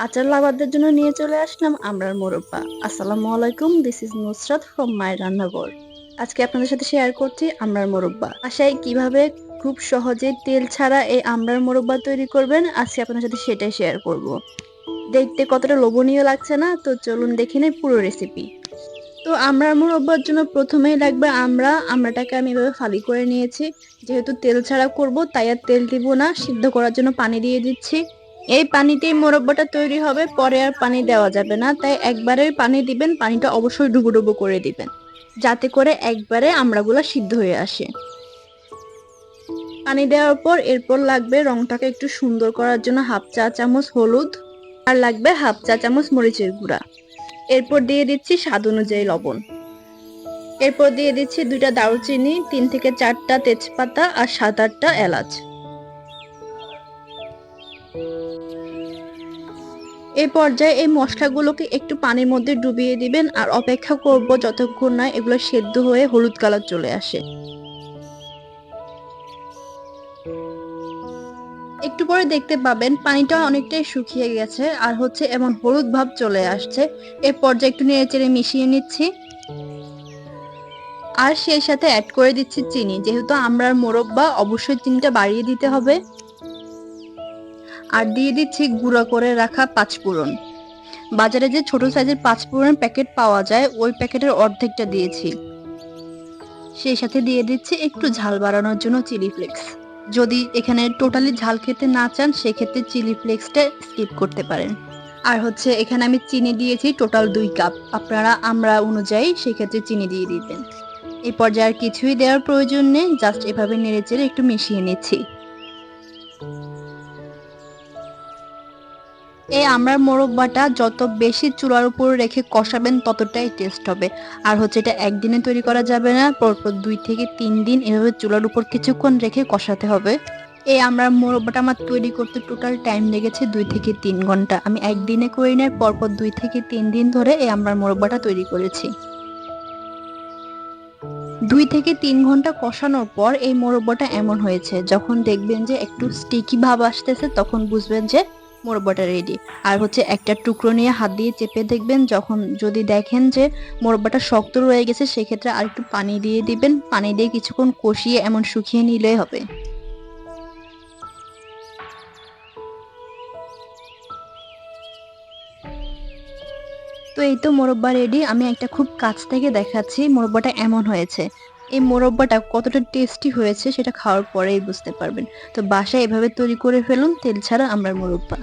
আচার লাভারদের জন্য নিয়ে চলে আসলাম আমরার মোরব্বা। আসসালামু আলাইকুম, this is Nusrat from my রান্নাঘর। আজকে আপনাদের সাথে শেয়ার করছি আমরার মোরব্বা। বাসায় কিভাবে খুব সহজে তেল ছাড়া এই আমরার মোরব্বা তৈরি করবেন, আজকে আপনাদের সাথে সেটাই শেয়ার করব। দেখতে কতটা লোভনীয় লাগছে না? তো চলুন দেখে নেই পুরো রেসিপি। তো আমরার মোরব্বার জন্য প্রথমেই লাগবে আমড়াটাকে আমি এভাবে ফালি করে নিয়েছি। যেহেতু তেল ছাড়া করব তাই আর তেল দিব না, সিদ্ধ করার জন্য পানি দিয়ে দিচ্ছি। এই পানিতেই মোরব্বাটা তৈরি হবে, পরে আর পানি দেওয়া যাবে না, তাই একবারে পানি দিবেন। পানিটা অবশ্যই ডুবো ডুবো করে দিবেন, যাতে করে একবারে আমড়াগুলো সিদ্ধ হয়ে আসে। পানি দেওয়ার পর এরপর লাগবে রংটাকে একটু সুন্দর করার জন্য হাফ চা চামচ হলুদ, আর লাগবে হাফ চা চামচ মরিচের গুঁড়া। এরপর দিয়ে দিচ্ছি স্বাদ অনুযায়ী লবণ। এরপর দিয়ে দিচ্ছি 2টা দারুচিনি, 3 থেকে 4টা তেজপাতা আর 7-8টা এলাচ। এই পর্যায়ে এই মশলাগুলোকে একটু পানির মধ্যে ডুবিয়ে দিবেন আর অপেক্ষা করব যতক্ষণ না এগুলো সেদ্ধ হয়ে হলুদ কালার চলে আসে। একটু পরে দেখতে পাবেন পানিটা অনেকটাই শুকিয়ে গেছে আর এমন হলুদ ভাব চলে আসছে। এই পর্যায়ে একটু নেড়েচেড়ে মিশিয়ে নিচ্ছি আর সেই সাথে অ্যাড করে দিচ্ছি চিনি। যেহেতু আমরার মোরব্বা, অবশ্যই চিনিটা বাড়িয়ে দিতে হবে। আর দিয়ে দিচ্ছি গুঁড়া করে রাখা পাঁচফোড়ন। বাজারে যে ছোট সাইজের পাঁচফোড়ন প্যাকেট পাওয়া যায় ওই প্যাকেটের অর্ধেকটা দিয়েছি। সেই সাথে দিয়ে দিচ্ছি একটু ঝাল বাড়ানোর জন্য চিলি ফ্লেক্স। যদি এখানে টোটালি ঝাল খেতে না চান সেক্ষেত্রে চিলি ফ্লেক্সটা স্কিপ করতে পারেন। আর এখানে আমি চিনি দিয়েছি টোটাল 2 কাপ। আপনারা আমড়া অনুযায়ী সেক্ষেত্রে চিনি দিয়ে দিবেন। এই পর্যায়ে আর কিছুই দেওয়ার প্রয়োজন নেই, জাস্ট এভাবে নেড়েচেড়ে একটু মিশিয়ে নিচ্ছি। এই আমড়ার মোরব্বাটা যত বেশি চুলার উপর রেখে কষাবেন ততটাই টেস্ট হবে। আর এটা একদিনে তৈরি করা যাবে না, পরপর 2 থেকে 3 দিন এভাবে চুলার উপর কিছুক্ষণ রেখে কষাতে হবে। এই আমড়ার মোরব্বাটা আমার তৈরি করতে টোটাল টাইম লেগেছে 2 থেকে 3 ঘন্টা। আমি একদিনে করি নাই, পরপর 2 থেকে 3 দিন ধরে এই আমড়ার মোরব্বাটা তৈরি করেছি। 2 থেকে 3 ঘন্টা কষানোর পর এই মোরব্বাটা এমন হয়েছে। যখন দেখবেন যে একটু স্টিকি ভাব আসতেছে তখন বুঝবেন যে মোরব্বাটা রেডি। আর একটা টুকরো নিয়ে হাত দিয়ে চেপে দেখবেন, যদি দেখেন যে মোরব্বাটা শক্ত রয়ে গেছে সেক্ষেত্রে আর একটু পানি দিয়ে দিবেন। পানি দিয়ে কিছুক্ষণ কষিয়ে এমন শুকিয়ে নিলেই হবে। তো এই তো মোরব্বা রেডি। আমি একটা খুব কাছ থেকে দেখাচ্ছি মোরব্বাটা এমন হয়েছে। এই মোরব্বাটা কতটা টেস্টি হয়েছে সেটা খাওয়ার পরেই বুঝতে পারবেন। তো বাসায় এভাবে তৈরি করে ফেলুন তেল ছাড়া আমড়ার মোরব্বা।